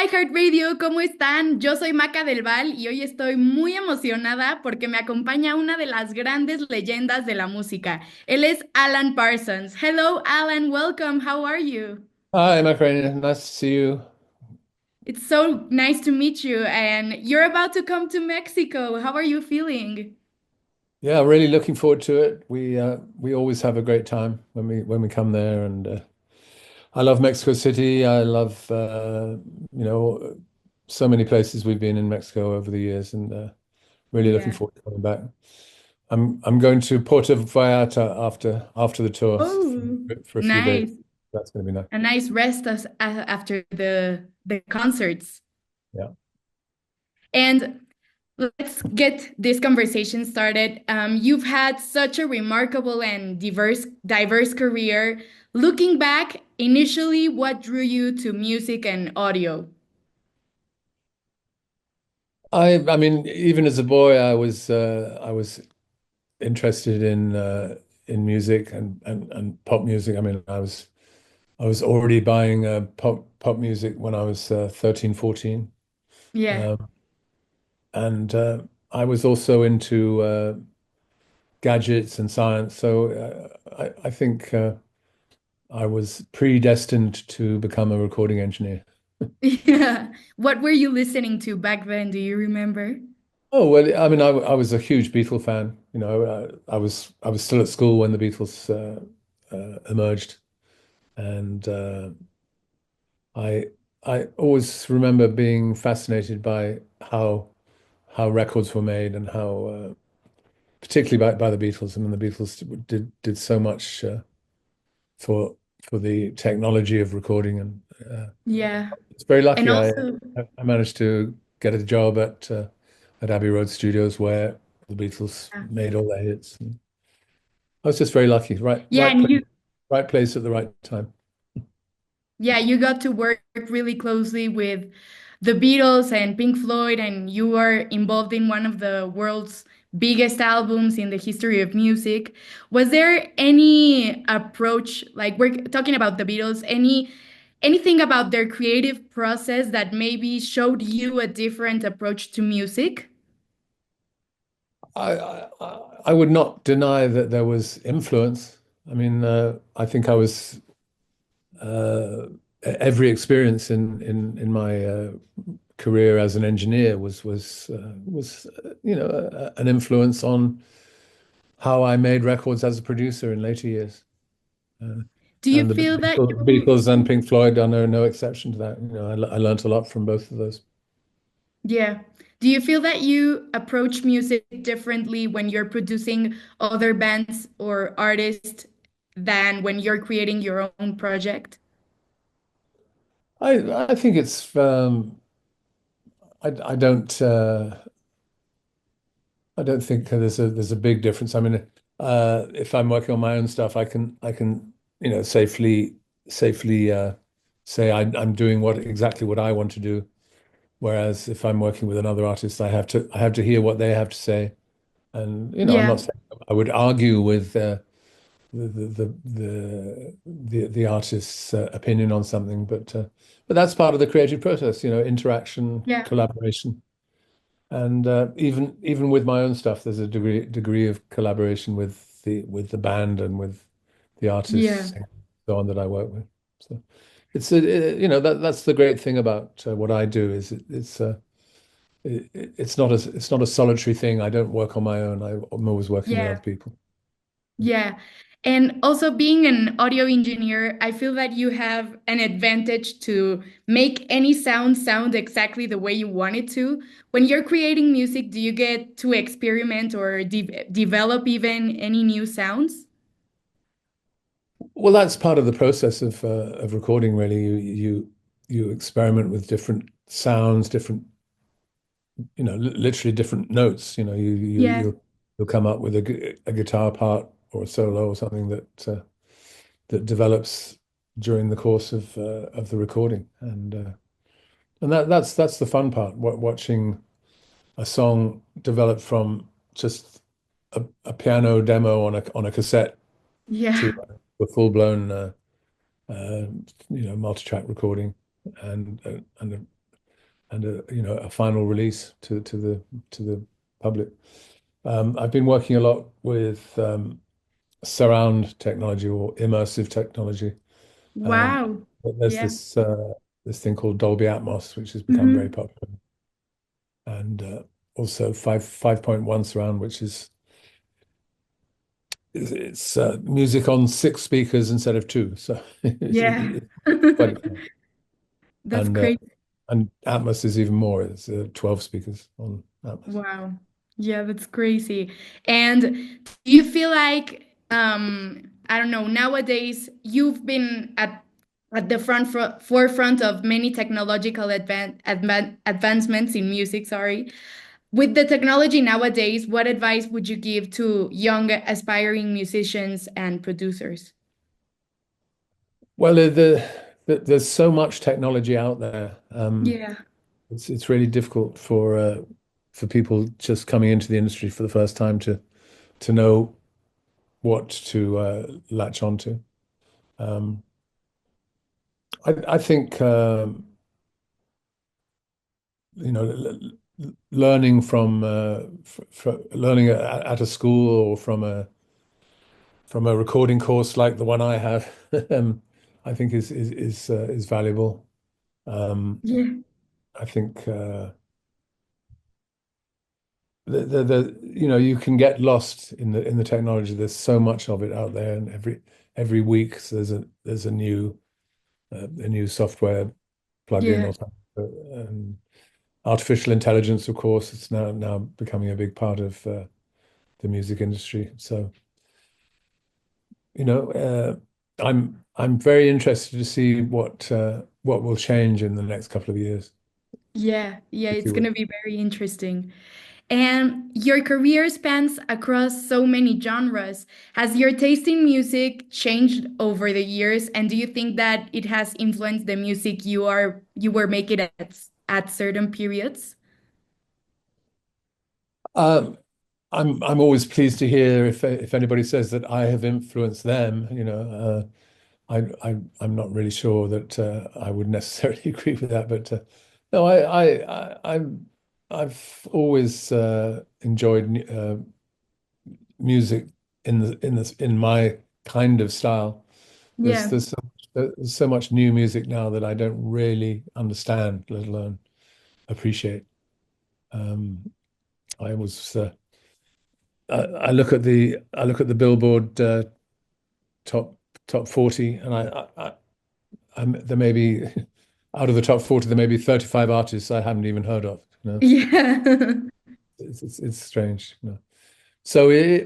iHeartRadio, ¿cómo están? Yo soy Maca del Val y hoy estoy muy emocionada porque me acompaña una de las grandes leyendas de la música. Él es Alan Parsons. Hello, Alan, welcome. How are you? Hi, Macarena. Nice to see you. It's so nice to meet you, and you're about to come to Mexico. How are you feeling? Yeah, really looking forward to it. We always have a great time when we come there, and I love Mexico City. I love you know so many places we've been in Mexico over the years, and really looking Yeah. forward to coming back. I'm going to Puerto Vallarta after the tour Oh, for a few days. nice. That's going to be nice. A nice rest after the concerts. Yeah. And let's get this conversation started. You've had such a remarkable and diverse career. Looking back, initially, what drew you to music and audio? I mean, even as a boy, I was interested in music and pop music. I mean, I was already buying pop music when I was 13, 14. Yeah. Um, and I was also into gadgets and science. So I think I was predestined to become a recording engineer. Yeah. What were you listening to back then? Do you remember? Oh, well, I mean, I was a huge Beatle fan. You know, I was still at school when the Beatles emerged, and I I always remember being fascinated by how records were made and how particularly by the Beatles. I mean, the Beatles did so much for the technology of recording, and Yeah. it's very And lucky also, I managed to get a job at Abbey Road Studios where the Beatles made all their hits. And I was just very lucky, yeah, and right place at the right time. you got to work really closely with the Beatles and Pink Floyd, and you are involved in one of the world's biggest albums in the history of music. Was there any approach, like we're talking about the Beatles, anything about their creative process that maybe showed you a different approach to music? I would not deny that there was influence. I mean, I think I was every experience in my career as an engineer was you know an influence on how I made records as a producer in later years. Uh, Do you and feel that you Beatles and Pink Floyd are no exception to that. You know, I learned a lot from both of those. Yeah. Do you feel that you approach music differently when you're producing other bands or artists than when you're creating your own project? I think it's I don't think there's a big difference. I mean, if I'm working on my own stuff, I can you know safely say I'm doing exactly what I want to do. Whereas if I'm working with another artist, I have to hear what they have to say. And you know, I'm Yeah. not saying I would argue with the artist's opinion on something, but that's part of the creative process. You know, interaction, Yeah. collaboration. And even with my own stuff, there's a degree of collaboration with the band and with the Yeah. artists and so on that I work with. So you know that's the great thing about what I do is it's not a solitary thing. I don't work on my own. I'm always working with Yeah. other people. Yeah. And also being an audio engineer, I feel that you have an advantage to make any sound exactly the way you want it to. When you're creating music, do you get to experiment or develop even any new sounds? Well, that's part of the process of recording, really. You experiment with different sounds, different you know, literally different notes. You know, Yeah. you'll come up with a guitar part or a solo or something that develops during the course of the recording, and that's the fun part. Watching a song develop from just a piano demo on a cassette to Yeah. a full blown you know multi-track recording, and and a final release to the public. I've been working a lot with surround technology or immersive technology. Um, Wow. there's Yeah. this thing called Dolby Atmos, which has become very Hmm. popular, and also 5.1 surround, which is it's music on six speakers instead of two, so Yeah. it's quite exciting. That's And crazy. Atmos is even more. It's 12 speakers on Atmos. Wow. Yeah, that's crazy. And do you feel like I don't know, nowadays you've been at the forefront of many technological advancements in music, sorry. With the technology nowadays, what advice would you give to young aspiring musicians and producers? Well, there's so much technology out there. Yeah. It's really difficult for people just coming into the industry for the first time to know what to latch onto. Um, I think learning from learning at a school or from a recording course like the one I have, I think is valuable. Um, Yeah. I think you can get lost in the technology. There's so much of it out there, and every week there's a new software plugin Yeah. or something. And artificial intelligence, of course, it's now becoming a big part of the music industry. So, you know, I'm very interested to see what will change in the next couple of years, Yeah. Yeah. if It's you going will. to be very interesting. And your career spans across so many genres. Has your taste in music changed over the years? And do you think that it has influenced the music you were making at certain periods? Um, I'm always pleased to hear if anybody says that I have influenced them. I'm not really sure that I would necessarily agree with that, but no, I've always enjoyed music in my kind of style. There's Yeah. there's so much new music now that I don't really understand, let alone appreciate. Um, I was I look at the Billboard top top 40, and there may be out of the top 40, there may be 35 artists I haven't even heard of. Yeah. It's strange. So I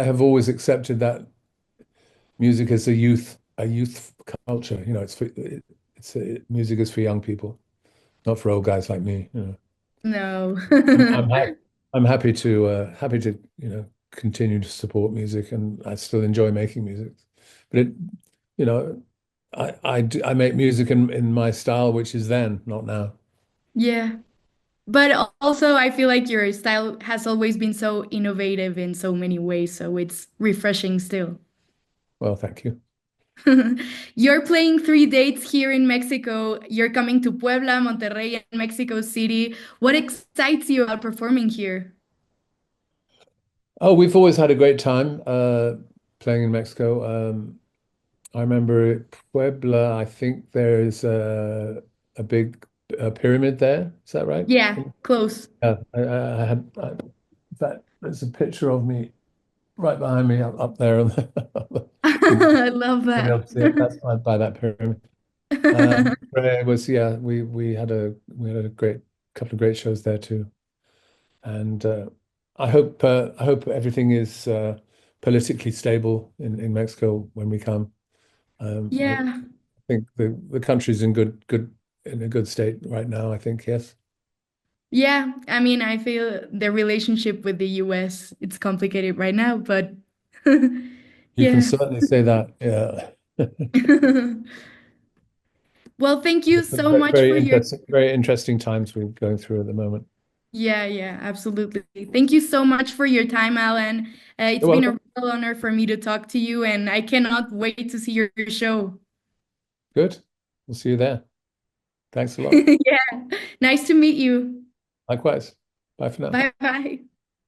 have always accepted that music is a youth culture. Music is for young people, not for old guys like me. No. I'm happy. I'm happy to continue to support music, and I still enjoy making music. But you know, I make music in my style, which is then, not now. Yeah. But also, I feel like your style has always been so innovative in so many ways, so it's refreshing still. Well, thank you. You're playing three dates here in Mexico. You're coming to Puebla, Monterrey, and Mexico City. What excites you about performing here? Oh, we've always had a great time playing in Mexico. I remember at Puebla, I think there's a big pyramid there. Is that right? Yeah, close. Yeah, in fact, there's a picture of me right behind me up there. You I love may be that. able to see it. That's by that pyramid. But it was, yeah, we had a great couple of great shows there too. And I hope everything is politically stable in Mexico when we come. I Yeah. think the country's in a good state right now, I think, yes. Yeah, I mean, I feel the relationship with the US, it's complicated right now, but You can yeah. certainly say that, yeah. Well, thank you It's a so much for your very interesting times we're going through at the moment. Yeah, yeah, absolutely. Thank you so much for your time, Alan. It's You're been a welcome. real honor for me to talk to you, and I cannot wait to see your show. Good. We'll see you there. Thanks a lot. Yeah. Nice to meet you. Likewise. Bye for now. Bye bye.